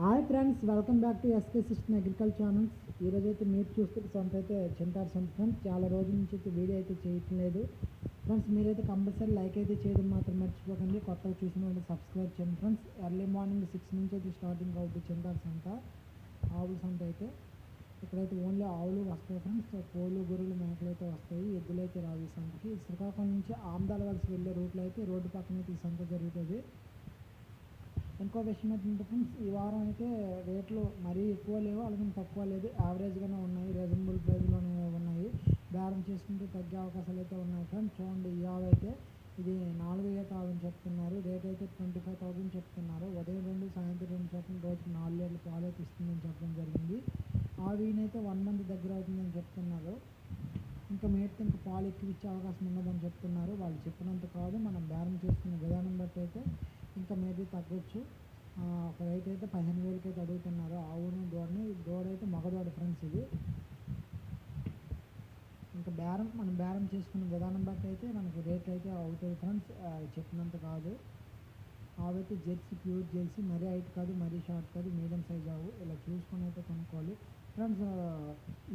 Hi friends, welcome back to SK system agriculture channels. ఈరోజైతే మీరు చూస్తున్న సంత అయితే చింతారు సంత ఫ్రెండ్స్. చాలా రోజుల నుంచి అయితే వీడియో అయితే చేయట్లేదు ఫ్రెండ్స్. మీరైతే కంపల్సరీ లైక్ అయితే చేయడం మాత్రం మర్చిపోకండి. కొత్తగా చూసిన వాళ్ళు సబ్స్క్రైబ్ చేయండి ఫ్రెండ్స్. ఎర్లీ మార్నింగ్ 6 నుంచి అయితే స్టార్టింగ్ అవుతుంది చింతారు సంత, ఆవుల సంత అయితే. ఇక్కడైతే ఓన్లీ ఆవులు వస్తాయి ఫ్రెండ్స్. కోళ్ళు, గొర్రెలు, మేకలు అయితే వస్తాయి, ఎద్దులు అయితే రావు ఈ సంతకి. శ్రీకాకుళం నుంచి ఆమదాల వలస వెళ్ళే రూట్లో అయితే రోడ్డు పక్కన అయితే ఈ సంత జరుగుతుంది. ఇంకో విషయం ఏంటంటే ఫ్రెండ్స్, ఈ వారం అయితే రేట్లు మరీ ఎక్కువ లేవు, అలాగే తక్కువ లేదు, యావరేజ్గానే ఉన్నాయి, రీజనబుల్ ప్రైస్లోనే ఉన్నాయి. బేరం చేసుకుంటే తగ్గే అవకాశాలు అయితే ఉన్నాయి ఫ్రెండ్స్. చూడండి, ఈ ఆవు అయితే ఇది 4 ఈత ఆవు అని చెప్తున్నారు. రేట్ అయితే 25,000 చెప్తున్నారు. ఉదయం 2 సాయంత్రం 2 చొప్పున రోజుకి 4 లీటర్ల పాలు అయితే ఇస్తుందని చెప్పడం జరిగింది. ఆవు ఈయనైతే 1 మంత్ దగ్గర అవుతుందని చెప్తున్నారు. ఇంకా మేటితే ఇంకా పాలు ఎక్కువ ఇచ్చే అవకాశం ఉన్నదని చెప్తున్నారు. వాళ్ళు చెప్పినంత కాదు, మనం బేరం చేసుకునే విధానం బట్టి అయితే ఇంకా మేబీ తగ్గొచ్చు. ఒక రైతు అయితే 15,000కి అయితే అడుగుతున్నారు ఆవును, దూడని. దూడైతే మగదూడ ఫ్రెండ్స్ ఇది. ఇంకా మనం బేరం చేసుకునే విధానం బట్టి అయితే మనకి రేట్ అయితే అవుతుంది ఫ్రెండ్స్, చెప్పినంత కాదు. ఆవైతే జెర్సీ, ప్యూర్ జెర్సీ, మరీ హైట్ కాదు, మరీ షార్ట్ కాదు, మీడియం సైజ్ ఆవు. ఇలా చూసుకొని అయితే కొనుక్కోవాలి ఫ్రెండ్స్.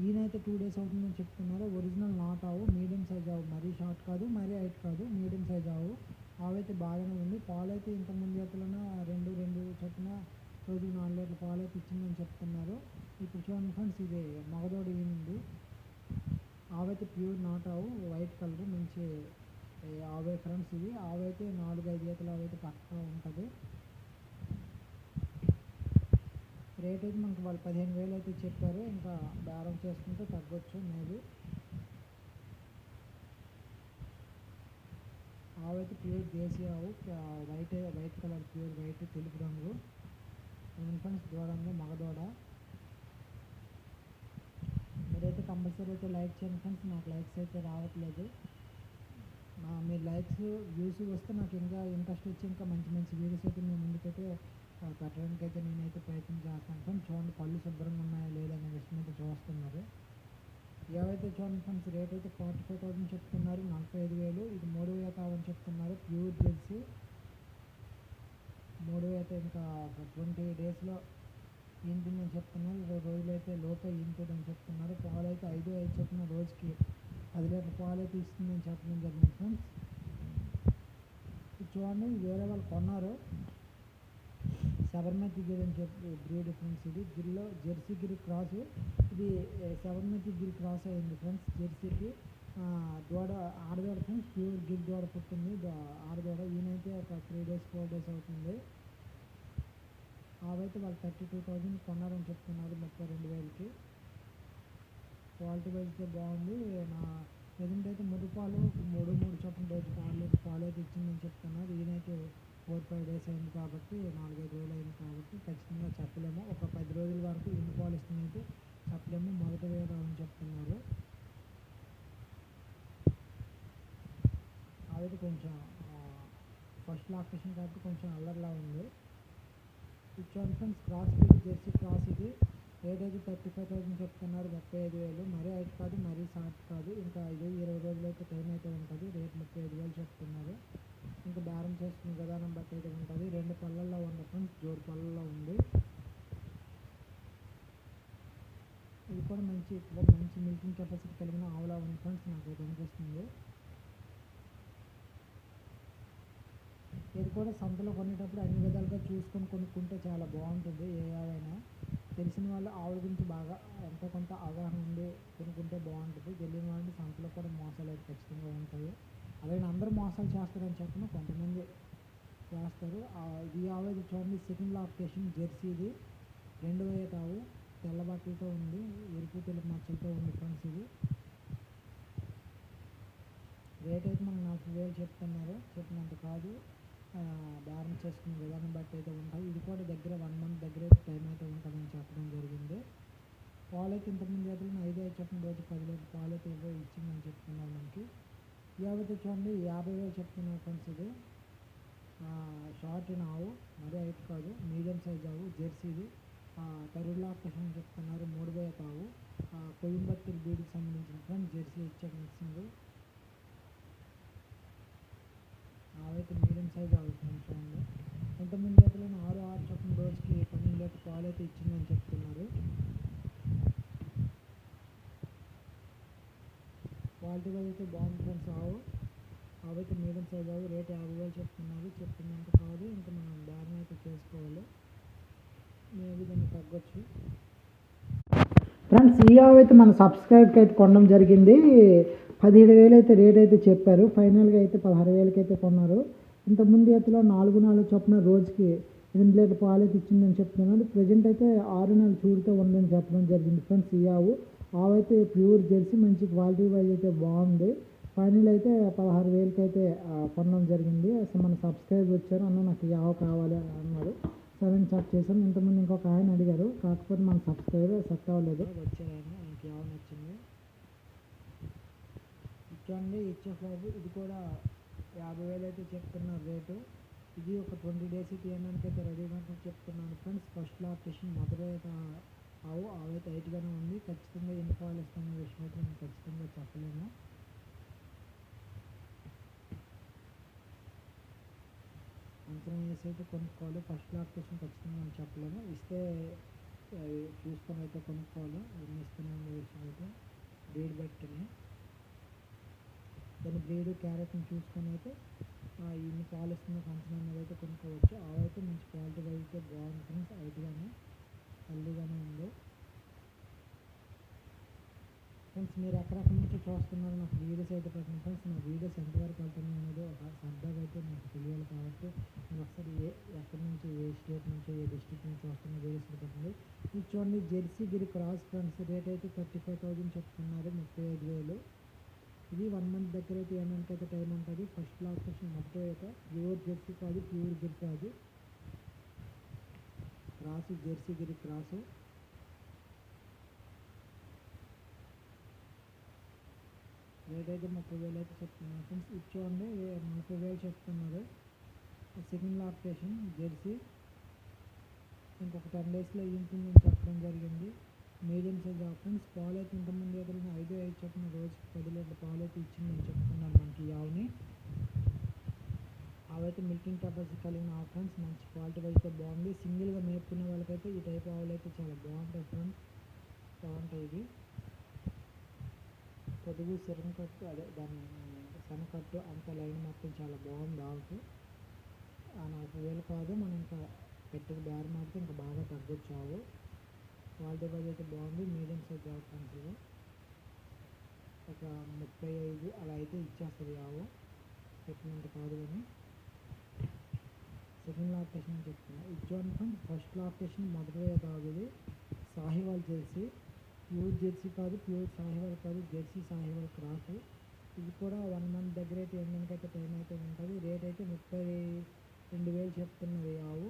ఈయనైతే 2 days అవుతుందని చెప్తున్నారు. ఒరిజినల్ నాట్ ఆవు, మీడియం సైజ్ ఆవు, మరీ షార్ట్ కాదు, మరీ హైట్ కాదు, మీడియం సైజ్ ఆవు. ఆవైతే బాగానే ఉంది. పాలు అయితే ఇంతకుముందు ఎట్లన్నా 2 చొప్పున రోజుకి 4 లీటర్ల పాలు అయితే ఇచ్చిందని చెప్తున్నారు. ఇప్పుడు చూడండి ఫ్రెండ్స్, ఇది మగదోడు ఈయనుంది. ఆవైతే ప్యూర్ నాట్ ఆవు, వైట్ కలర్, మంచి ఆవే ఫ్రెండ్స్ ఇది. ఆవైతే 4-5 ఈతలు ఆవైతే పక్కా ఉంటుంది. రేట్ అయితే మనకు వాళ్ళు 15,000 అయితే చెప్పారు. ఇంకా బేరం చేసుకుంటే తగ్గొచ్చు మేబీ. ఆవైతే ప్యూర్ దేశీ ఆవు, వైట్ కలర్, ప్యూర్ వైట్, తెలుపు రంగు ఫ్రెండ్స్. దూడంలో మగదూడ. మీరైతే కంపల్సరీ అయితే లైక్ చేయండి ఫ్రెండ్స్. నాకు లైక్స్ అయితే రావట్లేదు. మీరు లైక్స్, వ్యూస్ వస్తే నాకు ఇంకా ఇంట్రెస్ట్ వచ్చి ఇంకా మంచి మంచి వీడియోస్ అయితే మీ ముందుకైతే పెట్టడానికి అయితే నేనైతే ప్రయత్నం చేస్తాను ఫ్రెండ్స్. చూడండి, పళ్ళు శుభ్రంగా ఉన్నాయా లేదనే విషయం అయితే చూస్తున్నారు. ఏవైతే చూడండి ఫ్రెండ్స్, రేట్ అయితే 45,000 చెప్తున్నారు. 45,000. ఇది 3 ఈత అని చెప్తున్నారు. ప్యూర్ జెర్సీ 3 ఈత. ఇంకా 20 daysలో ఈంటుందని చెప్తున్నారు. 20 రోజులు అయితే లోపే ఈంటుందని చెప్తున్నారు. పాలు అయితే 5 చొప్పున రోజుకి 10 లీటర్ల పాలు అయితే ఇస్తుందని చెప్పడం జరిగింది ఫ్రెండ్స్. ఇది చూడండి, వేరే వాళ్ళు కొన్నారు. శబర్మతి గిరి అని చెప్పి బ్రీడ్ ఫ్రెండ్స్ ఇది. గిరిలో జెర్సీ గిరి క్రాస్. ఇది శబర్మతి గిరి క్రాస్ అయింది ఫ్రెండ్స్. జెర్సీకి దూడ, ఆడదూడ ఫ్రెండ్స్. ప్యూర్ గిరి దూడ పుట్టింది ఆడదూడ. ఈయనైతే ఒక 3 days 4 days అవుతుంది. అవైతే వాళ్ళు 32,000 కొన్నారని చెప్తున్నారు, 32,000కి. క్వాలిటీ వైజ్గా బాగుంది. నా ప్రజెంట్ అయితే మురుపాలు 3 చొప్పున రోజు పాలు అయితే ఇచ్చిందని చెప్తున్నారు. ఈయనైతే 4-5 days అయింది కాబట్టి, 4-5 రోజులు అయింది కాబట్టి ఖచ్చితంగా చెప్పలేము. ఒక 10 రోజుల వరకు ఎన్ని పాలు ఇస్తుందైతే చెప్పలేము. మొదటి వేద అని చెప్తున్నారు. అదైతే కొంచెం ఫస్ట్ లాక్టేషన్ కాబట్టి కొంచెం అల్లర్లా ఉంది. ఇది చూడండి friends, cross breed Jersey cross ఇది. రేట్ అయితే 35,000 చెప్తున్నారు. 35,000. మరీ హైట్ కాదు, మరీ షార్ట్ కాదు. ఇంకా 20 రోజులు అయితే టైం అయితే ఉంటుంది. రేట్ 35,000 చెప్తున్నారు. ఇంకా బేరం చేసుకునే విధానం బట్టి అయితే ఉంటుంది. 2 పళ్ళల్లో ఉంది ఫ్రెండ్స్, జోడు పళ్ళల్లో ఉంది. ఇది కూడా మంచి మిల్కింగ్ కెపాసిటీ కలిగిన ఆవులా ఉంది ఫ్రెండ్స్, నాకైతే అనిపిస్తుంది. ఇది కూడా సంతలో కొనేటప్పుడు అన్ని విధాలుగా చూసుకొని కొనుక్కుంటే చాలా బాగుంటుంది. ఏ ఆవైనా తెలిసిన వాళ్ళు ఆవుల గురించి బాగా ఎంతో కొంత అవగాహన ఉండి కొనుక్కుంటే బాగుంటుంది. తెలియని వాళ్ళు సంతలో కూడా మోసాలు అయితే ఖచ్చితంగా ఉంటాయి. అలాగే అందరూ మోసాలు చేస్తారని చెప్పిన కొంతమంది చేస్తారు. ఇది ఆవు అయితే చూడండి, సెకండ్ లాక్టేషన్ జెర్సీ ఇది. 2వ ఈత ఆవు, తెల్ల బట్టలతో ఉంది, ఎరుపు తెలుపు మచ్చలతో ఉంది ఫ్రెండ్స్ ఇది. రేట్ అయితే మనకు 40,000 చెప్తున్నారు. చెప్పినంత కాదు, బేరం చేసుకునే విధానం బట్టి అయితే ఉంటాయి. ఇది కూడా దగ్గర 1 month దగ్గర టైం అయితే ఉంటుందని చెప్పడం జరిగింది. పాలు అయితే ఇంతకుముందు అయితే 5 చెప్పిన రోజు 10 లీటర్ పాలు అయితే ఇచ్చిందని చెప్తున్నారు మనకి. ఏవైతే చూడండి 50,000 చెప్తున్నారు ఫ్రెండ్స్ ఇది. షార్ట్ ఆవు, మరీ హైట్ కాదు, మీడియం సైజ్ ఆవు, జెర్సీది. థర్డ్ లాక్టేషన్ చెప్తున్నారు. 3వ ఈత ఆవు, కోయంబత్తూరు బ్రీడ్కి సంబంధించిన ఫ్రెండ్స్. జెర్సీ ఇచ్చే మిక్సింగ్. అవైతే మీడియం సైజ్ అవుతుంది చూడండి. ఇంతకుముందు అయితే 6 చొప్పున రోజుకి 12 లీటర్ పాలు అయితే ఇచ్చిందని చెప్తున్నారు. క్వాలిటీ వైజ్ అయితే బాగుంది ఫ్రెండ్స్. ఆవు అయితే మీడియం సైజ్ ఆవు. రేట్ 50,000 చెప్తున్నారు. చెప్పిందంత కాదు, ఇంకా మనం బేరం అయితే చేసుకోవాలి. మేబీ దాన్ని తగ్గొచ్చు. ఫ్రెండ్స్ ఈ ఆవు అయితే మన సబ్స్క్రైబ్కి అయితే కొనడం జరిగింది. 17,000 అయితే రేట్ అయితే చెప్పారు. ఫైనల్గా అయితే 16,000కి అయితే కొన్నారు. ఇంతకుముందు ఎత్తులో 4 చొప్పున రోజుకి 8 లీటర్ పాలు అయితే ఇచ్చిందని చెప్తున్నాడు. ప్రజెంట్ అయితే 6 నెలలు చూడుతూ ఉందని చెప్పడం జరిగింది ఫ్రెండ్స్. ఈ ఆవు అయితే ప్యూర్ జెర్సీ, మంచి క్వాలిటీ వైజ్ అయితే బాగుంది. ఫైనల్ అయితే 16,000కి అయితే కొనడం జరిగింది. అసలు మన సబ్స్క్రైబ్ వచ్చారు, అన్న నాకు ఈ ఆవు కావాలి అన్నారు. సరే అని సెట్ చేశాను. ఇంతకుముందు ఇంకొక ఆయన అడిగారు, కాకపోతే మన సబ్స్క్రైబర్ సెట్ అవ్వలేదు. వచ్చారు ఆయన, ఆయనకి ఆవు నచ్చింది. ఇచ్చండి ఇచ్చేసారు. ఇది కూడా 50,000 అయితే చెప్తున్నారు రేటు. ఇది ఒక 20 డేస్ తీయడానికి అయితే రెడీగా చెప్తున్నాను ఫ్రెండ్స్. ఫస్ట్ లాక్టేషన్ మొదట ఆవు అయితే హైట్గానే ఉంది. ఖచ్చితంగా ఎన్ని పాలు ఇస్తున్న విషయం అయితే నేను ఖచ్చితంగా చెప్పలేము. అంచనా వేసి అయితే కొనుక్కోవాలి. ఫస్ట్ లాక్టేషన్ ఖచ్చితంగా మనం చెప్పలేము. ఇస్తే చూసుకొని అయితే కొనుక్కోవాలి. ఎన్ని ఇస్తున్నాం విషయం అయితే బ్రీడ్ బట్టిని, దాని బ్రీడ్ క్యారెట్ని చూసుకొని అయితే ఇన్ని పాలు ఇస్తున్న అంచనా మీద అయితే కొనుక్కోవచ్చు. ఆవు అయితే మంచి క్వాలిటీ అయితే బాగుంది ఫ్రెండ్స్. హైట్గానే హెల్దీగానే ఉంది ఫ్రెండ్స్. మీరు ఎక్కడెక్కడి నుంచి చూస్తున్నారు నాకు వీడియోస్ అయితే పెట్టండి ఫ్రెండ్స్. నా వీడియోస్ ఎంతవరకు వెళ్తున్నాయి అనేది ఒక సరదాగా అయితే నాకు తెలియాలి. కాబట్టి నేను ఒకసారి ఎక్కడి నుంచి, ఏ స్టేట్ నుంచి, ఏ డిస్ట్రిక్ట్ నుంచి వస్తున్న వీడియోస్ పెట్టండి. ఇది చూడండి జెర్సీ గిరి క్రాస్ ఫ్రెండ్స్. రేట్ అయితే 35,000 చెప్తున్నారు. 35,000. ఇది 1 మంత్ దగ్గర అయితే ఏమైనా టైం ఉంటుంది. ఫస్ట్ లాక్టేషన్ మొదట అయితే ప్యూర్ జెర్సీ కాదు, ప్యూర్ గిర్ కాదు, క్రాసు, జెర్సీ గిరి క్రాసు. రేట్ అయితే 30,000 అయితే చెప్తున్నారు ఫ్రెండ్స్. ఇచ్చోండి 40,000 చెప్తున్నారు. Second lactation Jersey. ఇంకొక 10 డేస్లో ఇంటుందని చెప్పడం జరిగింది. Medium size friends. పాలు అయితే ఇంతకుముందు ఎదురైనా 5 చొప్పున రోజుకి 10 లీటర్ పాలు అయితే ఇచ్చిందని చెప్తున్నారు మనకి ఈ ఆవుని. ఆవైతే మిల్కింగ్ కెపాసిటీ కలిగిన ఆవు ఫ్రెండ్స్. మంచి క్వాలిటీ అయితే బాగుంది. సింగిల్గా మేపుకునే వాళ్ళకైతే ఈ టైప్ ఆవులు అయితే చాలా బాగుంటాయి ఫ్రెండ్స్. బాగుంటాయి. ఇది పొదుగు శనకట్టు, అదే దాని శనకట్టు అంత లైన్ మొత్తం చాలా బాగుంది ఆవుకి. 40,000 కాదు, మనం ఇంకా పెట్టిన బేరం మాడితే ఇంకా బాగా తగ్గొచ్చు. ఆవు క్వాలిటీ వైజ్ అయితే బాగుంది. మీడియం సైజ్ ఆవు ఫ్రెండ్స్. ఇది ఒక 35 అలా అయితే ఇచ్చేస్తుంది ఆవు. పెట్టినంత కాదు కానీ. సెకండ్ లాక్టేషన్ అని చెప్తున్నా. ఇచ్చాను ఫ్రెండ్స్. ఫస్ట్ లాక్టేషన్ మొదటి కాదు. ఇది సాహివాల్ జెర్సీ. ప్యూర్ జెర్సీ కాదు, ప్యూర్ సాహివాల్ కాదు, జెర్సీ సాహివాల్ క్రాస్. ఇది కూడా 1 మంత్ దగ్గర అయితే ఎండకైతే టైం అయితే ఉంటుంది. రేట్ అయితే 32,000 చెప్తున్నది ఈ ఆవు.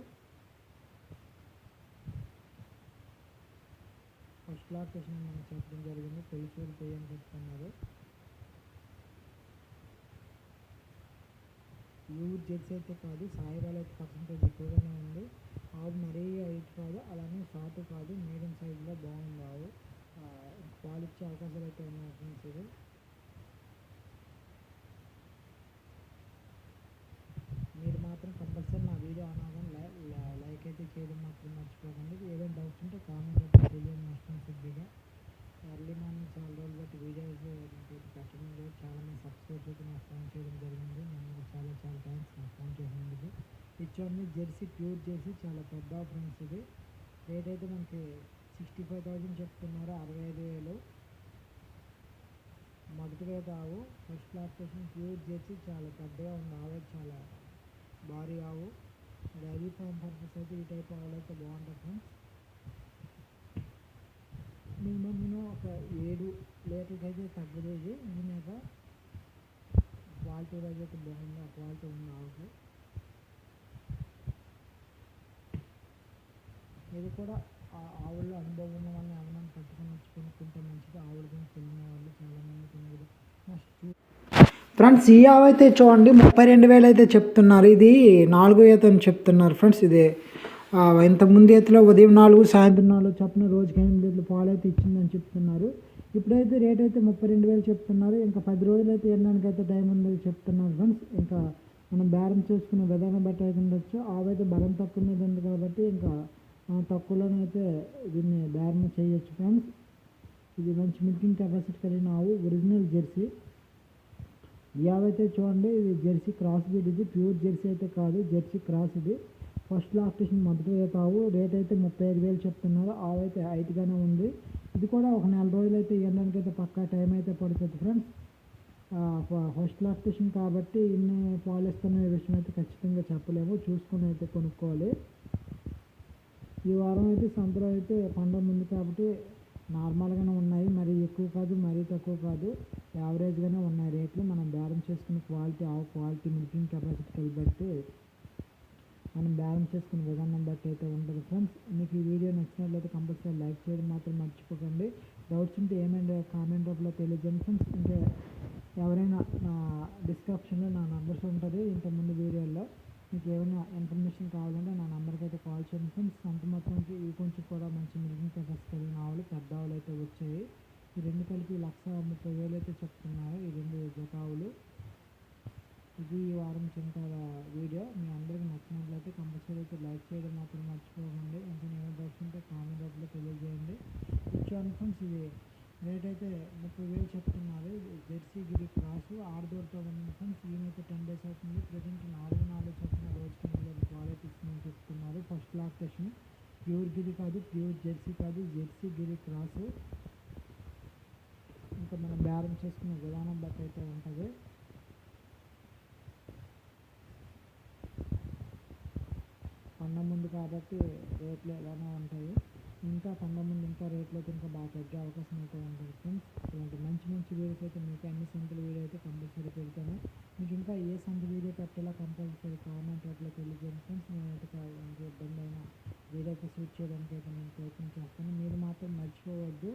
ఫస్ట్ లాక్టేషన్ మనకు చెప్పడం జరిగింది. తొలిచూరు చేయని చెప్తున్నారు. ప్యూర్ జెర్సీ అయితే కాదు, సాయివాల్ అయితే పర్సెంటేజ్ ఎక్కువగానే ఉంది. ఆవు మరీ హైట్ కాదు, అలానే షార్ట్ కాదు, మీడియం సైజులో బాగుంది ఆవు. పాలు ఇచ్చే అవకాశాలు అయితే ఉన్నాయి ఫ్రెండ్స్. ఇది మీరు మాత్రం కంపల్సరీ నా వీడియో అనగానే లైక్ అయితే చేయడం మాత్రం మర్చిపోకండి. ఏదైనా డౌట్స్ ఉంటే కామెంట్ అయితే తెలియని నష్టం సిద్ధిగా. ఎర్లీ మార్నింగ్ చాలా రోజులు బట్టి వీడియోస్ పెట్టడం లేదు. చాలామంది సబ్స్క్రైబ్ అయితే నాకు ఫోన్ చేయడం జరిగింది. నేను చాలా థ్యాంక్స్ నాకు ఫోన్ చేసినందుకు. ఇచ్చోండి జెర్సీ, ప్యూర్ జెర్సీ, చాలా పెద్ద ఫ్రెండ్స్. ఇది రేట్ అయితే మనకి 65,000 చెప్తున్నారు. 65,000 మొదటి రేట్ ఆవు. ఫస్ట్ లాక్టేషన్ ప్యూర్ జెర్సీ, చాలా పెద్దగా ఉంది ఆవు. చాలా భారీ ఆవు. డైరీ ఫామ్ పర్పస్ అయితే ఈ టైప్ ఆవులు అయితే బాగుంటాయి ఫ్రెండ్స్. మినిమం ఒక 7 లీటర్కి అయితే తగ్గదు. ఇది మీద క్వాలిటీ వైజ్ అయితే బాగుంది. ఆ క్వాలిటీ ఉంది ఆవుకి. ఇది కూడా ఆవుల్లో అనుభవం ఉన్న వాళ్ళని ఎవరైనా పట్టుకొని వచ్చి కొనుక్కుంటే మంచిది. ఆవుల గురించి తెలిసిన వాళ్ళు చాలామంది కొనుగోలు. నెక్స్ట్ ఫ్రెండ్స్ ఈ ఆవు అయితే చూడండి 32,000 అయితే చెప్తున్నారు. ఇది 4 ఈత అని చెప్తున్నారు ఫ్రెండ్స్. ఇది ఇంతకుముందు ఈతలో ఉదయం 4, సాయంత్రం 4 చొప్పున రోజుకి 8 లీటర్ల పాలు అయితే ఇచ్చిందని చెప్తున్నారు. ఇప్పుడైతే రేట్ అయితే 32,000 చెప్తున్నారు. ఇంకా 10 రోజులు అయితే ఎన్నడానికి అయితే టైం ఉందని చెప్తున్నారు ఫ్రెండ్స్. ఇంకా మనం బేరం చేసుకునే విధానం బట్టి అయితే ఉండొచ్చు. ఆవు అయితే బలం తక్కువ మీద ఉంది కాబట్టి ఇంకా తక్కువలోనైతే దీన్ని బేరం చేయొచ్చు ఫ్రెండ్స్. ఇది మంచి మిల్కింగ్ కెపాసిటీ కలిగిన ఆవు, ఒరిజినల్ జెర్సీ. ఈ ఆవు అయితే చూడండి, ఇది జెర్సీ క్రాస్ బ్రీడ్, ఇది ప్యూర్ జెర్సీ అయితే కాదు, జెర్సీ క్రాస్ ఇది. ఫస్ట్ లాక్టేషన్ మొదటి రేట్ ఆవు, రేట్ అయితే 35,000 చెప్తున్నారు. ఆవు అయితే హైట్గానే ఉంది. ఇది కూడా ఒక నెల రోజులు అయితే ఇవ్వడానికి అయితే పక్కా టైం అయితే పడుతుంది ఫ్రెండ్స్. ఫస్ట్ లాక్టేషన్ కాబట్టి ఇన్ని పాలు ఇస్తున్న విషయం అయితే ఖచ్చితంగా చెప్పలేము, చూసుకొని అయితే కొనుక్కోవాలి. ఈ వారం అయితే సంతలో అయితే పండుగ ముందు కాబట్టి నార్మల్గానే ఉన్నాయి, మరీ ఎక్కువ కాదు మరీ తక్కువ కాదు, యావరేజ్గానే ఉన్నాయి రేట్లు. మనం బేరం చేసుకునే క్వాలిటీ, ఆవు క్వాలిటీ, మిల్కింగ్ కెపాసిటీ బట్టి మనం బేరం చేసుకునే విధానం బట్టి అయితే ఉంటుంది ఫ్రెండ్స్. మీకు ఈ వీడియో నచ్చినట్లయితే కంపల్సరీ లైక్ చేయడం మాత్రం మర్చిపోకండి. డౌట్స్ ఉంటే ఏమైనా కామెంట్ రూపంలో తెలియజేయండి ఫ్రెండ్స్. ఇంకా ఎవరైనా నా డిస్క్రిప్షన్లో నా నెంబర్స్ ఉంటుంది ఇంతకుముందు వీడియోలో, మీకు ఏమైనా ఇన్ఫర్మేషన్ కావాలంటే నా నెంబర్కి అయితే కాల్ చేయండి ఫ్రెండ్స్. సంత మొత్తానికి ఈ కొంచెం కూడా మంచి మిల్కింగ్ కెపాసిటీ కలిగిన ఆవులు, పెద్ద ఆవులు అయితే వచ్చాయి. ఈ రెండు కలిపి 1,30,000 అయితే చెప్తున్నారు, ఈ రెండు జత ఆవులు. ఇది ఈ వారం చింతల వీడియో. మీ అందరికీ నచ్చినట్లయితే కంపల్సరీ అయితే లైక్ చేయడం మాత్రం మర్చిపోకండి. ఇంకా ఏమైనా డౌట్స్ ఉంటే కామెంట్ రూపంలో తెలియజేయండి. చూడండి ఫ్రెండ్స్, ఇది రేట్ అయితే 30,000 చెప్తున్నారు. జెర్సీ గిరి క్రాస్ ఆరుదోడుతో ఉంది ఫ్రెండ్స్. ఈయనైతే 10 days అవుతుంది. ప్రజెంట్ 4 చొప్పున రోజుకి క్వాలిటీ ఇస్తుందని చెప్తున్నారు. ఫస్ట్ లాక్టేషన్, ప్యూర్ గిరి కాదు, ప్యూర్ జెర్సీ కాదు, జెర్సీ గిరి క్రాస్. ఇంకా మనం బేరం చేసుకునే విధానం బట్టి అయితే ఉంటుంది. పండగ ముందు కాబట్టి రేట్లు ఎలానే ఉంటాయి. ఇంకా పండగ ముందు ఇంకా రేట్లు అయితే ఇంకా బాగా తగ్గే అవకాశం అయితే ఉంటుంది ఫ్రెండ్స్. ఇలాంటి మంచి మంచి వీడియోస్ అయితే మీకు అన్ని సంతల వీడియో అయితే కంపల్సరీ పెడతాను. మీకు ఇంకా ఏ సంత వీడియో పెట్టాలో కంపల్సరీ కామెంట్ రూపంలో తెలియజేయండి ఫ్రెండ్స్. నేనైతే ఎంత ఇబ్బంది అయినా వీడియో అయితే షూట్ చేయడానికి అయితే నేను ప్రయత్నం చేస్తాను. మీరు మాత్రం మర్చిపోవద్దు,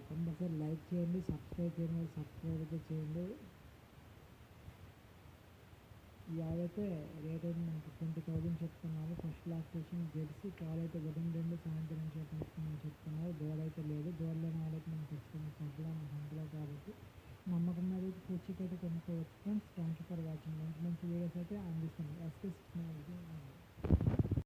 కంపల్సరీ లైక్ చేయండి, సబ్స్క్రైబ్ చేయండి, సబ్స్క్రైబ్ అయితే చేయండి. ఈ ఆవు అయితే రేట్ అయితే మనకి 20,000 చెప్తున్నారు. ఫస్ట్ లాక్టేషన్ జెర్సీ, పాలు అయితే ఉదయం 2 సాయంత్రం ఇస్తుందని చెప్తున్నారు. దూడ అయితే లేదు, దూడలేని ఆడైతే మనం ఖచ్చితంగా సంతలో కాబట్టి నమ్మకం మీద అయితే పూర్తికి అయితే కొనుక్కోవచ్చు friends. Thank you for watching. మంచి మంచి వీడియోస్ అయితే అందిస్తుంది. ఎస్కే